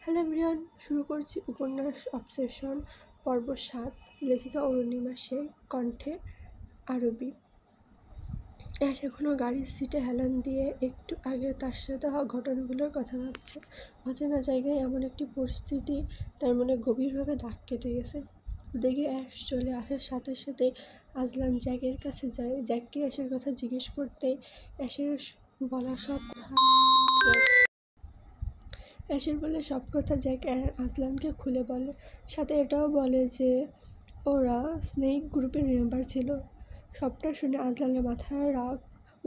Hello everyone, শুরু করছি উপন্যাস অবসেশন পর্ব ৭, লেখিকা অরুণিমা সের কণ্ঠে আরবি। অ্যাশ এখনও গাড়ির সিটে হেলান দিয়ে একটু আগে তার সাথে হওয়া ঘটনাগুলোর কথা ভাবছে। অচেনা জায়গায় এমন একটি পরিস্থিতি তার মনে গভীরভাবে দাগ কেটে গেছে। দেখে অ্যাশ চলে আসার সাথে সাথে আজলান জ্যাকের কাছে যায়। জ্যাককে অ্যাশের কথা জিজ্ঞেস করতেই অ্যাশের বলা সব কথা সব কথা জ্যাক আজলানকে খুলে বলে। সাথে এটাও বলে যে ওরা স্নেক গ্রুপের মেম্বার ছিল। সবটা শুনে আজলানের মাথায় রাগ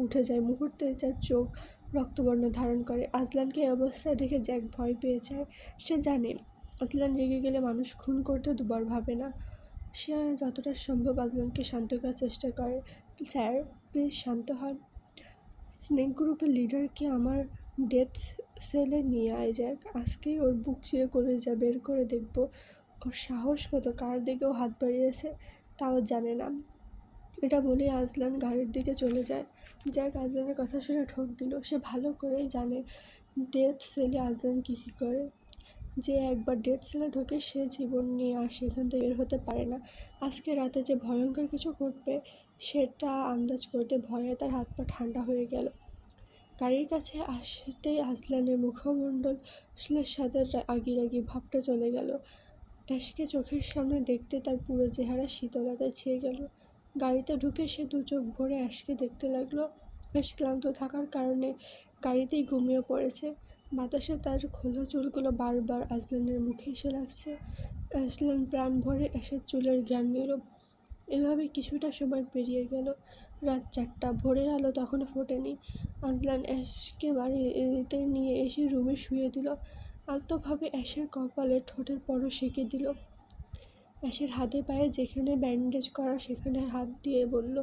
উঠে যায়। মুহূর্তে তার চোখ রক্তবর্ণ ধারণ করে। আজলানকে এই অবস্থায় দেখে জ্যাক ভয় পেয়ে যায়। সে জানে আজলান রেগে গেলে মানুষ খুন করতে দুবার ভাবে না। সে যতটা সম্ভব আজলানকে শান্ত করার চেষ্টা করে। স্যার, প্লিজ শান্ত হন। স্নেক গ্রুপের লিডারকে আমার ডেথ সেলে নিয়ে আয় জ্যাক। আজকেই ওর বুক চিরে কলিজা বের করে দেখব ওর সাহস কত, কার দিকেও হাত বাড়িয়েছে তাও জানে না। এটা বলে আজলান গাড়ির দিকে চলে যায়। জ্যাক আজলানের কথা শুনে ঠোক দিল। সে ভালো করেই জানে ডেথ সেলে আজলান কী করে। যে একবার ডেথ সেলে ঢোকে সে জীবন নিয়ে আর সেখান থেকে বের হতে পারে না। আজকে রাতে যে ভয়ঙ্কর কিছু ঘটবে সেটা আন্দাজ করতে ভয়ে তার হাত পা ঠান্ডা হয়ে গেল। গাড়ির কাছে আসতেই আজলানের মুখমণ্ডলের সাথে রাগি ভাবটা চলে গেল। অ্যাশকে চোখের সামনে দেখতে তার পুরো চেহারা শীতলতায় ছেয়ে গেল। গাড়িতে ঢুকে সে দু চোখ ভরে অ্যাশকে দেখতে লাগলো। অ্যাশ ক্লান্ত থাকার কারণে গাড়িতেই ঘুমিয়ে পড়েছে। বাতাসে তার খোলা চুলগুলো বারবার আজলানের মুখে এসে লাগছে। আজলান প্রাণ ভরে অ্যাশের চুলের ঘ্রাণ নিল। এভাবে কিছুটা সময় পেরিয়ে গেল। রাত 4টা, ভোরের আলো তখনও ফোটেনি। আজলান অ্যাশকে বাড়িতে নিয়ে এসে রুমে শুয়ে দিল। আলতোভাবে অ্যাশের কপালে ঠোঁটের পরশ এঁকে দিল। অ্যাশের হাতে পায়ে যেখানে ব্যান্ডেজ করা সেখানে হাত দিয়ে বলল,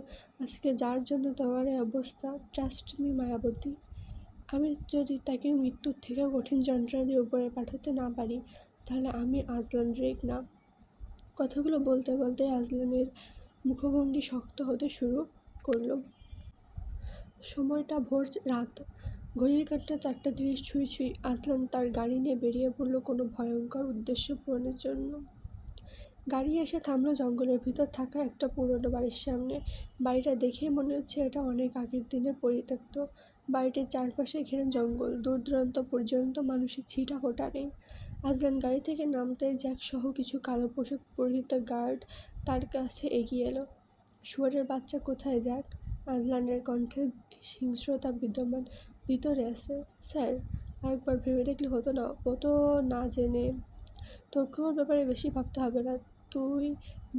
আজকে যার জন্য তোমার এই অবস্থা, ট্রাস্ট মি মায়াবতী, আমি যদি তাকে মৃত্যুর থেকেও কঠিন যন্ত্রণা দিয়ে উপরে পাঠাতে না পারি তাহলে আমি আজলান ড্রেক না। কথাগুলো বলতে বলতে আজলানের মুখভঙ্গি শক্ত হতে শুরু করল। সময়টা ভোর রাত। ঘড়ির কাঁটা 4:30 ছুঁই। আজলান তার গাড়ি নিয়ে বেরিয়ে পড়ল কোনো ভয়ঙ্কর উদ্দেশ্য পূরণের জন্য। গাড়ি এসে থামলো জঙ্গলের ভিতর থাকা একটা পুরনো বাড়ির সামনে। বাড়িটা দেখেই মনে হচ্ছে এটা অনেক আগের দিনের পরিত্যক্ত। বাড়িটির চারপাশে ঘেরা জঙ্গল, দূর দূরান্ত পর্যন্ত মানুষের ছিটাফোঁটা নেই। আজলান গাড়ি থেকে নামতেই জ্যাক সহ কিছু কালো পোশাক পরিহিত গার্ড তার কাছে এগিয়ে এলো। শুয়োরের বাচ্চা কোথায় জ্যাক? আজলানের কণ্ঠে হিংস্রতা বিদ্যমান। ভিতরে আছে স্যার। আরেকবার ভেবে দেখলে হতো না? ও তো না জেনে। তোকে ওর ব্যাপারে বেশি ভাবতে হবে না। তুই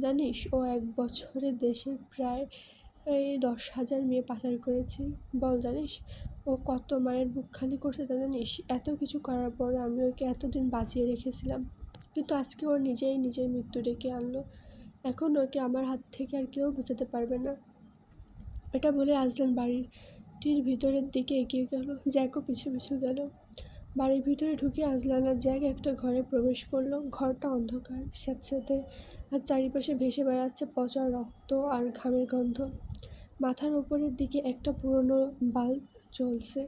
জানিস ও 1 বছরে দেশের প্রায় 10,000 মেয়ে পাচার করেছে? বল, জানিস ও কত মায়ের বুক খালি করছে তা জানিস? এত কিছু করার পর আমি ওকে এতদিন বাঁচিয়ে রেখেছিলাম, কিন্তু আজকে ও নিজেই নিজের মৃত্যু ডেকে আনলো। এখন ওকে আমার হাত থেকে আর কেউ বাঁচাতে পারবে না। এটা বলে আজলান বাড়িটির ভিতরের দিকে এগিয়ে গেল। জ্যাকও পিছু পিছু গেল। বাড়ির ভিতরে ঢুকে আজলান আর জ্যাক একটা ঘরে প্রবেশ করলো। ঘরটা অন্ধকার, স্যাঁতসেঁতে, আর চারিপাশে ভেসে বেড়াচ্ছে পচা রক্ত আর ঘামের গন্ধ। মাথার উপরের দিকে একটা পুরনো বাল্ব জ্বলছে,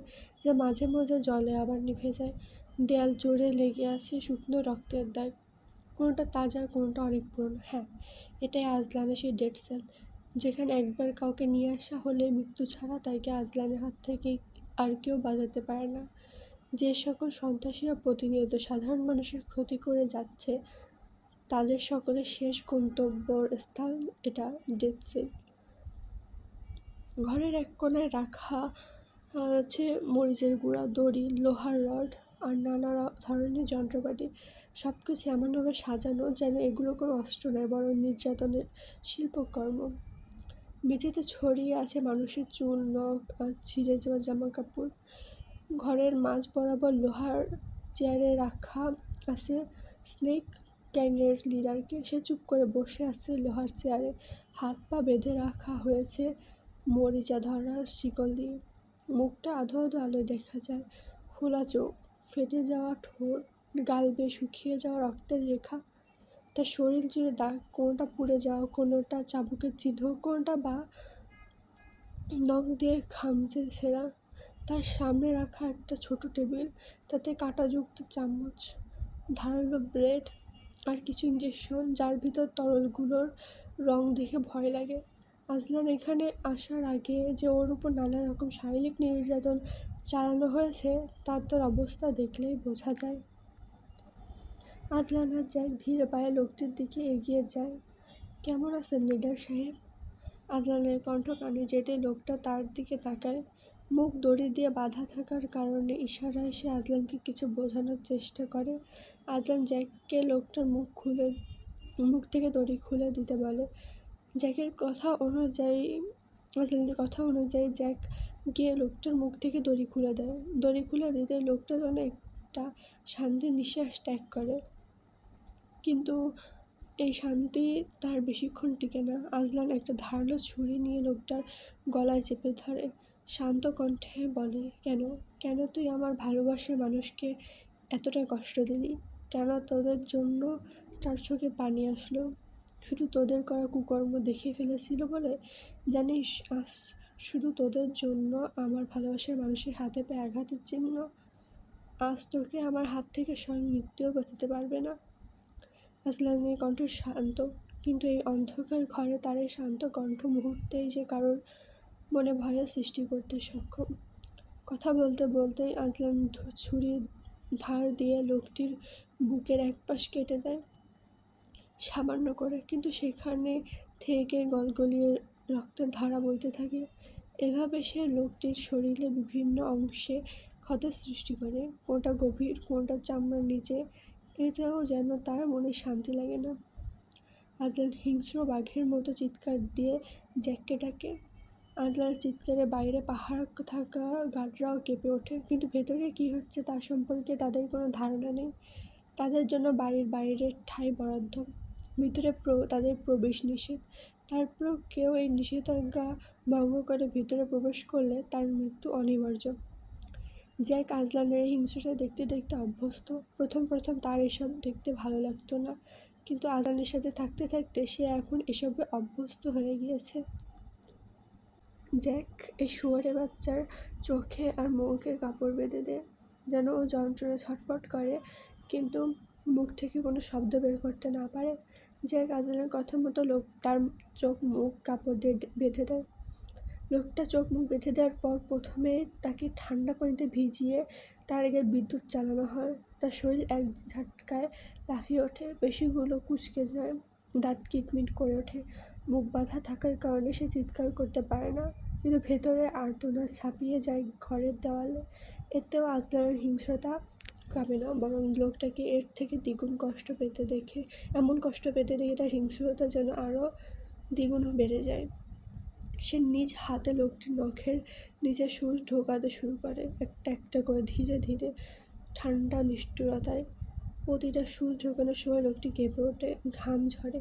যা মাঝে মাঝে জ্বলে আবার নিভে যায়। দেয়াল জুড়ে লেগে আছে শুকনো রক্তের দাগ, কোনোটা তাজা, কোনোটা অনেক পুরনো। হ্যাঁ, এটাই আজলানের সেই ডেড সেল, যেখানে একবার কাউকে নিয়ে আসা হলে মৃত্যু ছাড়া তাকে আজলানের হাত থেকে আর কেউ বাঁচাতে পারে না। যে সকল সন্ত্রাসীরা প্রতিনিয়ত সাধারণ মানুষের ক্ষতি করে যাচ্ছে তাদের সকলের শেষ গন্তব্যর স্থান এটা, ডেথ সেল। ঘরের এক কোণায় রাখা আছে মরিচের গুঁড়া, দড়ি, লোহার রড আর নানা ধরনের যন্ত্রপাতি। সব কিছু এমনভাবে সাজানো যেন এগুলো কোনো অস্ত্র নয়, বরং নির্যাতনের শিল্পকর্ম। মেঝেতে ছড়িয়ে আছে মানুষের চুল, নখ আর ছিঁড়ে যাওয়া জামা কাপড়। ঘরের মাঝ বরাবর লোহার চেয়ারে রাখা আছে স্নেক গ্যাংয়ের লিডারকে। সে চুপ করে বসে আছে লোহার চেয়ারে। হাত পা বেঁধে রাখা হয়েছে মরিচা ধরা শিকল দিয়ে। মুখটা আধো আধো আলোয় দেখা যায়। খোলা চোখ, ফেটে যাওয়া ঠোঁট, গাল বেয়ে শুকিয়ে যাওয়া রক্তের রেখা। তার শরীর জুড়ে দাগ, কোনোটা পুড়ে যাওয়া, কোনোটা চাবুকের চিহ্ন, কোনোটা বা নখ দিয়ে খামচে ছেঁড়া। তার সামনে রাখা একটা ছোট টেবিল, তাতে কাঁটাযুক্ত চামচ, ধারালো ব্লেড আর কিছু ইঞ্জেকশন, যার ভিতর তরলগুলোর রং দেখে ভয় লাগে। আজলান এখানে আসার আগে যে ওর উপর নানা রকম শারীরিক নির্যাতন চালানো হয়েছে তার অবস্থা দেখলেই বোঝা যায়। আজলান আর জ্যাক ধীরে পায়ে লোকটির দিকে এগিয়ে যায়। কেমন আছেন লিডার সাহেব? আজলানের কণ্ঠ কানে যেতে লোকটা তার দিকে তাকায়। মুখ দড়ি দিয়ে বাঁধা থাকার কারণে ইশারায় সে আজলানকে কিছু বোঝানোর চেষ্টা করে। আজলান জ্যাককে লোকটার মুখ থেকে দড়ি খুলে দিতে বলে। আজলানের কথা অনুযায়ী জ্যাক গিয়ে লোকটার মুখ থেকে দড়ি খুলে দেয়। দড়ি খুলে দিতে লোকটা যেন একটা শান্তির নিঃশ্বাস ত্যাগ করে, কিন্তু এই শান্তি তার বেশিক্ষণ টিকে না। আজলান একটা ধারালো ছুরি নিয়ে লোকটার গলায় চেপে ধরে। শান্ত কণ্ঠে বলে, কেন কেন তুই আমার ভালোবাসার মানুষকে এতটা কষ্ট দিলি? কেন তোদের জন্য তার চোখে পানি আসলো? শুধু তোদের করা কুকর্ম দেখে ফেলেছিল বলে? জানিস, আজ শুধু তোদের জন্য আমার ভালোবাসার মানুষের হাতে পায়ে আঘাতের চিহ্ন। আজ তোকে আমার হাত থেকে স্বয়ং মৃত্যুও বাঁচাতে পারবে না। আজলানের কণ্ঠ শান্ত, কিন্তু এই অন্ধকার ঘরে তার এই শান্ত কণ্ঠ মুহূর্তেই যে কারোর মনে ভয়ের সৃষ্টি করতে সক্ষম। কথা বলতে বলতেই আজলান ছুরির ধার দিয়ে লোকটির বুকের এক পাশ কেটে দেয়, সামান্য করে, কিন্তু সেখানে থেকে গলগলিয়ে রক্তের ধারা বইতে থাকে। এভাবে সে লোকটির শরীরে বিভিন্ন অংশে ক্ষতের সৃষ্টি করে, কোনটা গভীর, কোনটা চামড়ার নিচে। এতেও যেন তার মনে শান্তি লাগে না। আজলান হিংস্র বাঘের মতো চিৎকার দিয়ে জ্যাককে ডাকে। আজলানের চিৎকারে বাইরে পাহারা থাকা গার্ডরাও কেঁপে ওঠে, কিন্তু ভেতরে কী হচ্ছে তার সম্পর্কে তাদের কোনো ধারণা নেই। তাদের জন্য বাড়ির বাইরের ঠাঁই বরাদ্দ, ভিতরে তাদের প্রবেশ নিষেধ। তারপরেও কেউ এই নিষেধাজ্ঞা ভঙ্গ করে ভিতরে প্রবেশ করলে তার মৃত্যু অনিবার্য। জ্যাক আজলানের এই হিংস্রতা দেখতে দেখতে অভ্যস্ত। প্রথম প্রথম তার এসব দেখতে ভালো লাগতো না, কিন্তু আজলানের সাথে থাকতে থাকতে সে এখন এসবে অভ্যস্ত হয়ে গিয়েছে। জ্যাক এই শুয়োরের বাচ্চার চোখে আর মুখে কাপড় বেঁধে দেয়, যেন ও যন্ত্রণায় ছটফট করে কিন্তু মুখ থেকে কোনো শব্দ বের করতে না পারে। জ্যাক আজলানের কথা মতো লোকটার চোখ মুখ কাপড় দিয়ে বেঁধে দেয়। লোকটা চোখ মুখ বেঁধে দেওয়ার পর প্রথমে তাকে ঠান্ডা পানিতে ভিজিয়ে তার আগে বিদ্যুৎ চালানো হয়। তার শরীর এক ঝটকায় লাফিয়ে ওঠে, পেশিগুলো কুঁচকে যায়, দাঁত কিটমিট করে ওঠে। মুখ বাঁধা থাকার কারণে সে চিৎকার করতে পারে না, কিন্তু ভেতরে আর্তনাদ ছাপিয়ে যায় ঘরের দেওয়ালে। এতেও আজলানের হিংস্রতা কমে না, বরং লোকটাকে এর থেকে দ্বিগুণ কষ্ট পেতে দেখে তার হিংস্রতা যেন আরও দ্বিগুণ বেড়ে যায়। সে নিজ হাতে লোকটির নখের নিচে সুচ ঢোকাতে শুরু করে, একটা একটা করে, ধীরে ধীরে, ঠান্ডা নিষ্ঠুরতায়। প্রতিটা সুচ ঢোকানোর সময় লোকটি কেঁপে ওঠে, ঘাম ঝরে,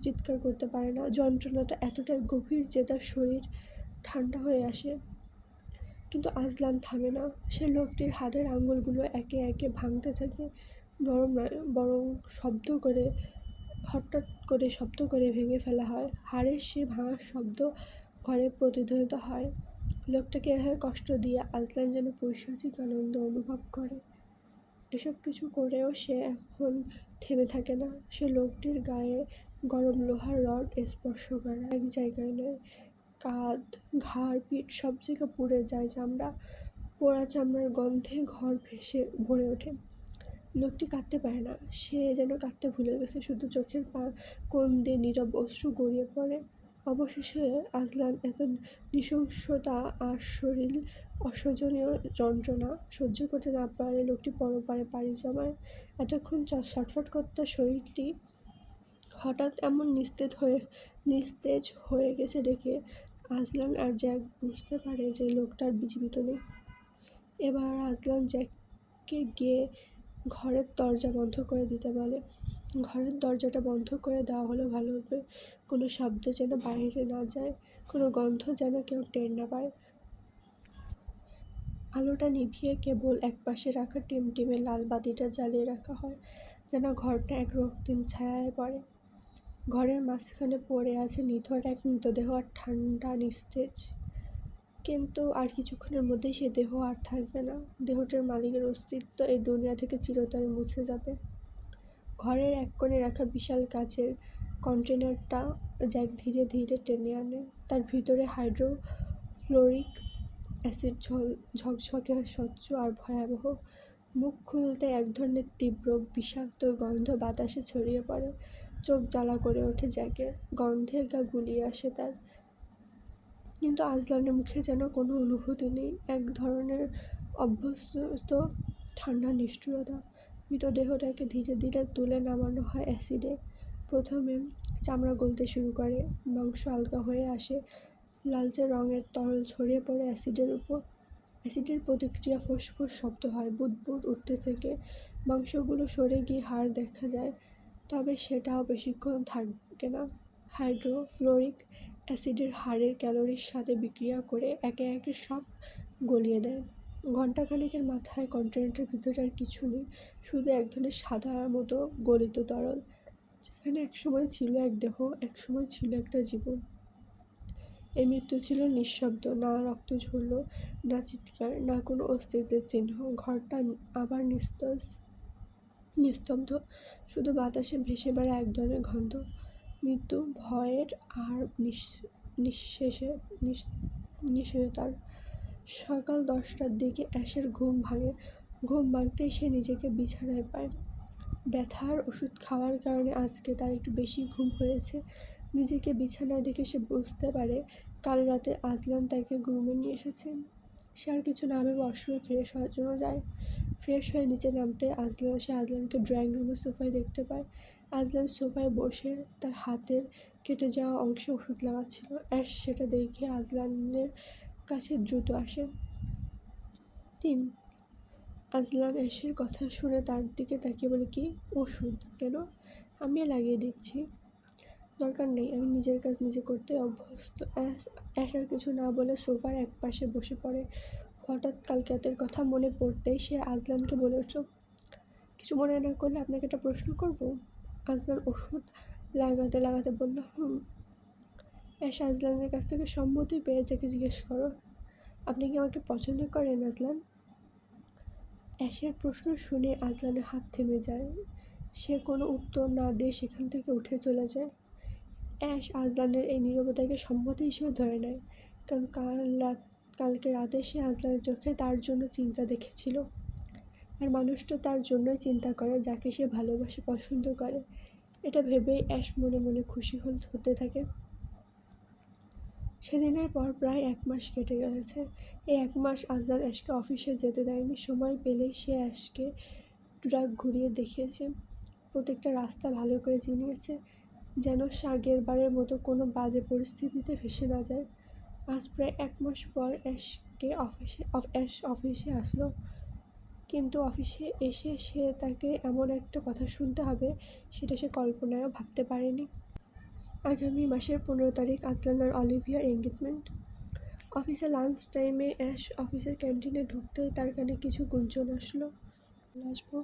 চিৎকার করতে পারে না। যন্ত্রণাটা এতটাই গভীর যে তার শরীর ঠান্ডা হয়ে আসে, কিন্তু আজলান থামে না। সে লোকটির হাতের আঙুলগুলো একে একে ভাঙতে থাকে, নরম নয়, বরং হঠাৎ করে শব্দ করে ভেঙে ফেলা হয়। হাড়ের সে ভাঙার শব্দ ঘরে প্রতিধ্বনিত হয়। লোকটাকে এভাবে কষ্ট দিয়ে আজলান যেন পৈশাচিক আনন্দ অনুভব করে। এসব কিছু করেও সে এখন থেমে থাকে না। সে লোকটির গায়ে গরম লোহার রড স্পর্শ করে, এক জায়গায় নয়, কাঁধ, ঘাড়, পিঠ সব জায়গা পুড়ে যায়। পোড়া চামড়ার গন্ধে ঘর ভরে ওঠে। লোকটি কাঁদতে পারে না, সে যেন কাঁদতে ভুলে গেছে। শুধু চোখের কোণ দিয়ে নীরব অশ্রু গড়িয়ে পড়ে। অবশেষে আজলান এত নৃশংসতা আর শরীর অসহনীয় যন্ত্রণা সহ্য করতে না পারে লোকটি পরপারে পাড়ি জমায়। এতক্ষণ ছটফট করতে শরীরটি হঠাৎ এমন নিস্তেজ হয়ে গেছে দেখে আজলান আর জ্যাক বুঝতে পারে যে লোকটার জীবিত নেই। এবার আজলান জ্যাককে গিয়ে ঘরের দরজা বন্ধ করে দিতে বলে। ঘরের দরজাটা বন্ধ করে দেওয়া হলে ভালো হবে, কোনো শব্দ যেন বাইরে না যায়, কোনো গন্ধ যেন কেউ টের না পায়। আলোটা নিভিয়ে কেবল একপাশে রাখা টিমটিমে লাল বাতিটা জ্বালিয়ে রাখা হয়, যেন ঘরটা এক রক্তিম ছায়ায় পড়ে। ঘরের মাঝখানে পড়ে আছে নিথর এক মৃতদেহ, আর ঠান্ডা নিস্তেজ। কিন্তু আর কিছুক্ষণের মধ্যেই সে দেহ আর থাকবে না। দেহটার মালিকের অস্তিত্ব এই দুনিয়া থেকে চিরতরে মুছে যাবে। ঘরের এক কোণে রাখা বিশাল কাচের কন্টেনারটা জ্যাক ধীরে ধীরে টেনে আনে। তার ভিতরে হাইড্রোফ্লোরিক অ্যাসিড ঝকঝকে স্বচ্ছ আর ভয়াবহ। মুখ খুলতে এক ধরনের তীব্র বিষাক্ত গন্ধ বাতাসে ছড়িয়ে পড়ে। চোখ জ্বালা করে ওঠে জ্যাকের। গন্ধে গা গুলিয়ে আসে তার। কিন্তু আজলানের মুখে যেন কোনো অনুভূতি নেই, এক ধরনের অভ্যস্ত ঠান্ডা নিষ্ঠুরতা। মৃতদেহটাকে ধীরে ধীরে তুলে নামানো হয় অ্যাসিডে। প্রথমে চামড়া গলতে শুরু করে, মাংস আলগা হয়ে আসে, লালচে রঙের তরল ছড়িয়ে পড়ে অ্যাসিডের উপর। অ্যাসিডের প্রতিক্রিয়া ফোঁস-ফোঁস শব্দ হয়, বুদবুদ উঠতে থেকে মাংসগুলো সরে গিয়ে হাড় দেখা যায়, তবে সেটাও বেশিক্ষণ থাকে না। হাইড্রোফ্লোরিক অ্যাসিডের হাড়ের ক্যালোরির সাথে বিক্রিয়া করে একে একে সব গলিয়ে দেয়। ঘণ্টাখানেকের মাথায় কন্টেনারটার ভিতরে আর কিছু নেই, শুধু এক ধরনের সাদা মতো গলিত তরল, যেখানে একসময় ছিল এক দেহ, একসময় ছিল একটা জীবন। এই মৃত্যু ছিল নিঃশব্দ, না রক্ত ঝরল, না চিৎকার, না কোনো অস্তিত্বের চিহ্ন। ঘরটা আবার নিস্তব্ধ, শুধু বাতাসে ভেসে বেড়ায় এক ধরনের গন্ধ, মৃত্যু, ভয়ের আর নিশ্চয়তার। সকাল 10টার দিকে অ্যাশের ঘুম ভাঙে। ঘুম ভাঙতেই সে নিজেকে বিছানায় পায়। ব্যথার ওষুধ খাওয়ার কারণে আজকে তার একটু বেশি ঘুম হয়েছে। নিজেকে বিছানায় দেখে সে বুঝতে পারে কাল রাতে আজলান তাকে রুমে নিয়ে এসেছে। সে আর কিছু না ভেবে ওয়াশরুমে ফ্রেশ হওয়ার জন্য যায়। ফ্রেশ হয়ে নিচে নামতে সে আজলানকে ড্রয়িং রুমের সোফায় দেখতে পায়। আজলান সোফায় বসে তার হাতের কেটে যাওয়া অংশে ওষুধ লাগাচ্ছিল। অ্যাশ সেটা দেখে আজলানের কাছে দ্রুত আসে। 3 আজলান অ্যাশের কথা শুনে তার দিকে তাকিয়ে বলে, কি ওষুধ? কেন? আমি লাগিয়ে দিচ্ছি। দরকার নেই, আমি নিজের কাজ নিজে করতে অভ্যস্ত। অ্যাশ আর কিছু না বলে সোফার এক পাশে বসে পড়ে। হঠাৎ কাল রাতের কথা মনে পড়তেই সে আজলানকে বলে উঠল, কিছু মনে না করলে আপনাকে একটা প্রশ্ন করব? আজলান ওষুধ লাগাতে লাগাতে বলল, অ্যাশ আজলানের কাছ থেকে সম্মতি পেয়ে যাকে জিজ্ঞেস করো, আপনি কি আমাকে পছন্দ করেন আজলান? অ্যাশের প্রশ্ন শুনে আজলানের হাত থেমে যায়। সে কোনো উত্তর না দিয়ে সেখান থেকে উঠে চলে যায়। অ্যাশ আজলানের এই নীরবতাকে সম্মতি হিসেবে ধরে নেয়, কারণ কালকে রাতে সে আজলানের চোখে তার জন্য চিন্তা দেখেছিল। আর মানুষটা তার জন্যই চিন্তা করে যাকে সে ভালোবাসে, পছন্দ করে। এটা ভেবেই অ্যাশ মনে মনে খুশি হতে থাকে। সেদিনের পর প্রায় 1 মাস কেটে গেছে। এই 1 মাস আজলান অ্যাশকে অফিসে যেতে দেয়নি। সময় পেলেই সে অ্যাশকে ট্রাক ঘুরিয়ে দেখিয়েছে, প্রত্যেকটা রাস্তা ভালো করে চিনিয়েছে, যেন সে আগের বারের মতো কোনো বাজে পরিস্থিতিতে ফেঁসে না যায়। আজ প্রায় 1 মাস পর অ্যাশ অফিসে আসলো, কিন্তু অফিসে এসে তাকে এমন একটা কথা শুনতে হবে সেটা সে কল্পনায়ও ভাবতে পারেনি। আগামী মাসের 15 তারিখ আজলান আর অলিভিয়ার এঙ্গেজমেন্ট। অফিসে লাঞ্চ টাইমে অ্যাশ অফিসের ক্যান্টিনে ঢুকতেই তার কানে কিছু গুঞ্জন আসলো, আসবো।